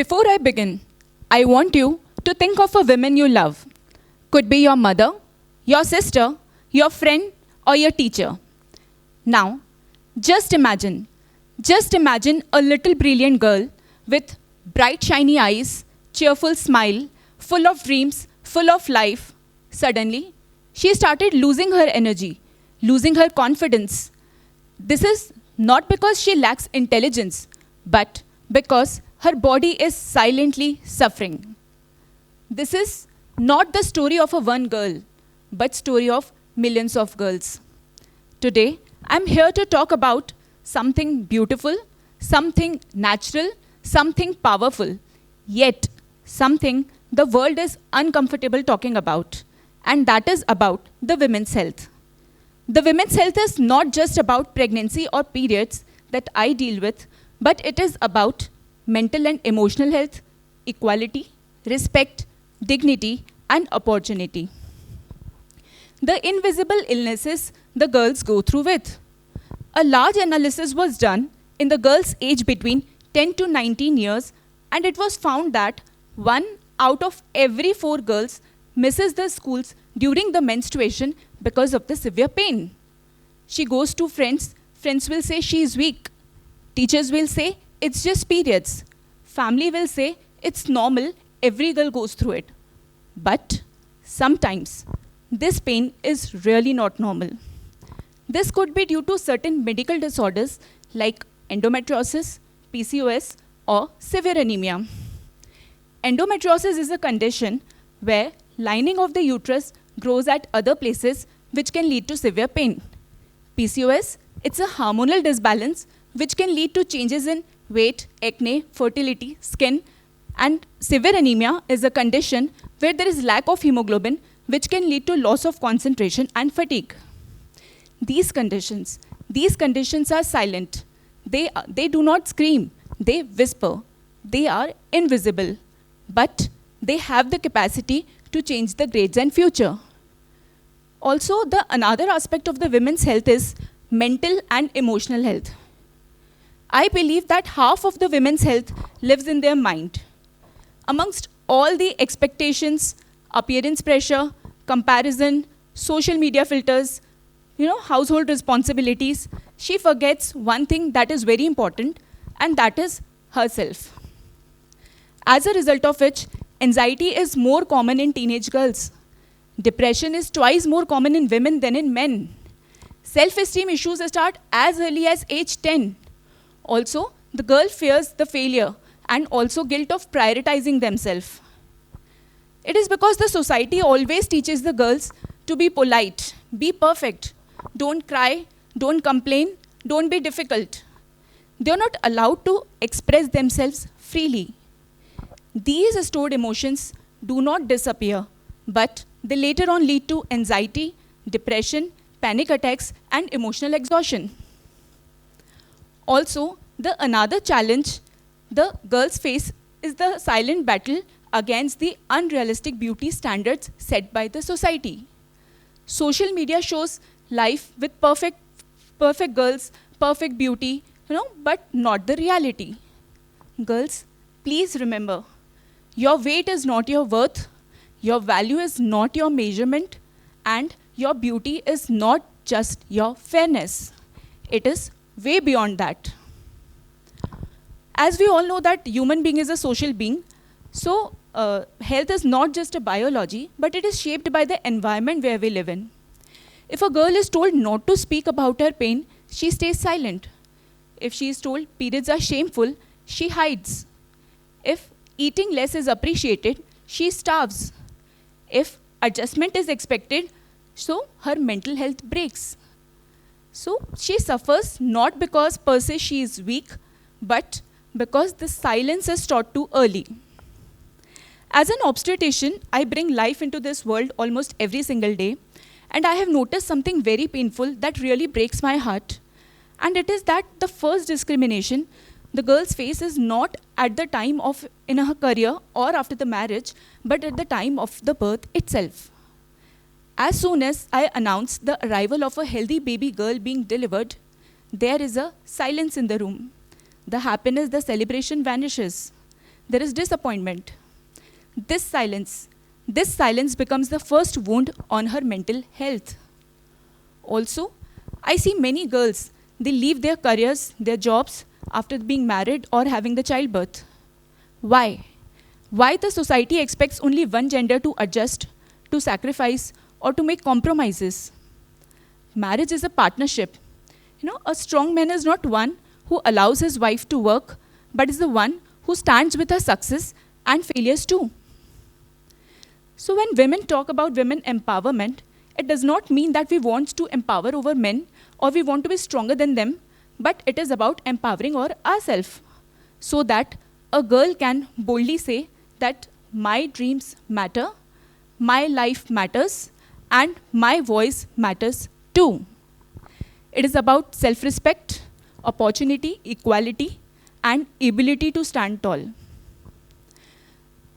Before I begin, I want you to think of a woman you love. Could be your mother, your sister, your friend, or your teacher. Now, just imagine a little brilliant girl with bright shiny eyes, cheerful smile, full of dreams, full of life. Suddenly, she started losing her energy, losing her confidence. This is not because she lacks intelligence, but because her body is silently suffering. This is not the story of a one girl, but story of millions of girls. Today, I'm here to talk about something beautiful, something natural, something powerful, yet something the world is uncomfortable talking about, and that is about the women's health. The women's health is not just about pregnancy or periods that I deal with, but it is about mental and emotional health, equality, respect, dignity, and opportunity. The invisible illnesses the girls go through with. A large analysis was done in the girls aged between 10 to 19 years, and it was found that 1 out of every 4 girls misses the schools during the menstruation because of the severe pain. She goes to friends, friends will say she is weak. Teachers will say it's just periods. Family will say it's normal, every girl goes through it. But sometimes this pain is really not normal. This could be due to certain medical disorders like endometriosis, PCOS, or severe anemia. Endometriosis is a condition where lining of the uterus grows at other places which can lead to severe pain. PCOS, it's a hormonal disbalance which can lead to changes in weight, acne, fertility, skin, and severe anemia is a condition where there is lack of hemoglobin which can lead to loss of concentration and fatigue. These conditions are silent. They do not scream, they whisper. They are invisible, but they have the capacity to change the grades and future. Also, the another aspect of the women's health is mental and emotional health. I believe that half of the women's health lives in their mind. Amongst all the expectations, appearance pressure, comparison, social media filters, household responsibilities, she forgets one thing that is very important, and that is herself. As a result of which, anxiety is more common in teenage girls. Depression is twice more common in women than in men. Self-esteem issues start as early as age 10. Also, the girl fears the failure and also guilt of prioritizing themselves. It is because the society always teaches the girls to be polite, be perfect, don't cry, don't complain, don't be difficult. They are not allowed to express themselves freely. These stored emotions do not disappear, but they later on lead to anxiety, depression, panic attacks, and emotional exhaustion. Also, the another challenge the girls face is the silent battle against the unrealistic beauty standards set by the society. Social media shows life with perfect girls, perfect beauty, but not the reality. Girls, please remember, your weight is not your worth, your value is not your measurement, and your beauty is not just your fairness. It is way beyond that. As we all know that human being is a social being, so health is not just a biology, but it is shaped by the environment where we live in. If a girl is told not to speak about her pain, she stays silent. If she is told periods are shameful, she hides. If eating less is appreciated, she starves. If adjustment is expected, so her mental health breaks. So she suffers not because per se she is weak, but because the silence is taught too early. As an obstetrician, I bring life into this world almost every single day, and I have noticed something very painful that really breaks my heart. And it is that the first discrimination the girl's face is not at the time of in her career or after the marriage, but at the time of the birth itself. As soon as I announce the arrival of a healthy baby girl being delivered, there is a silence in the room. The happiness, the celebration vanishes. there is disappointment. This silence becomes the first wound on her mental health. Also, I see many girls, they leave their careers, their jobs after being married or having the childbirth. Why? Why the society expects only one gender to adjust, to sacrifice, or to make compromises? Marriage is a partnership. A strong man is not one who allows his wife to work, but is the one who stands with her success and failures too. So when women talk about women empowerment, it does not mean that we want to empower over men or we want to be stronger than them, but it is about empowering ourselves so that a girl can boldly say that my dreams matter, my life matters, and my voice matters too. It is about self-respect, opportunity, equality, and ability to stand tall.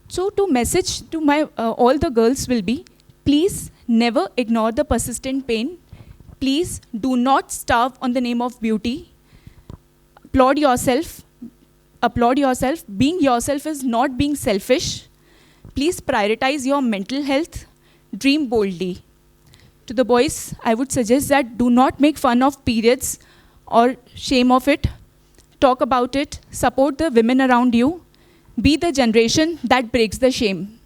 So to message to all the girls will be, please never ignore the persistent pain. Please do not starve on the name of beauty. Applaud yourself. Applaud yourself. Being yourself is not being selfish. Please prioritize your mental health. Dream boldly. To the boys, I would suggest that do not make fun of periods or shame of it. Talk about it. Support the women around you. Be the generation that breaks the shame.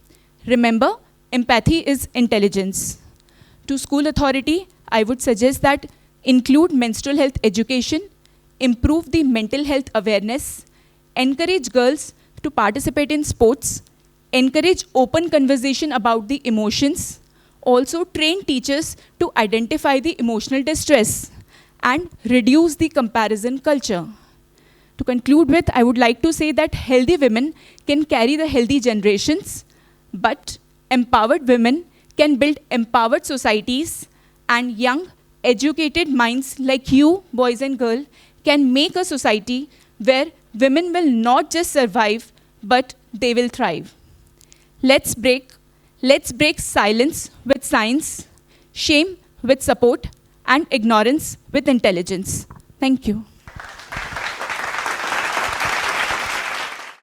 Remember, empathy is intelligence. To school authority, I would suggest that include menstrual health education, improve the mental health awareness, encourage girls to participate in sports, encourage open conversation about the emotions, also train teachers to identify the emotional distress and reduce the comparison culture. To conclude with, I would like to say that healthy women can carry the healthy generations, but empowered women can build empowered societies, and young, educated minds like you, boys and girls, can make a society where women will not just survive, but they will thrive. Let's break silence with science, shame with support, and ignorance with intelligence. Thank you.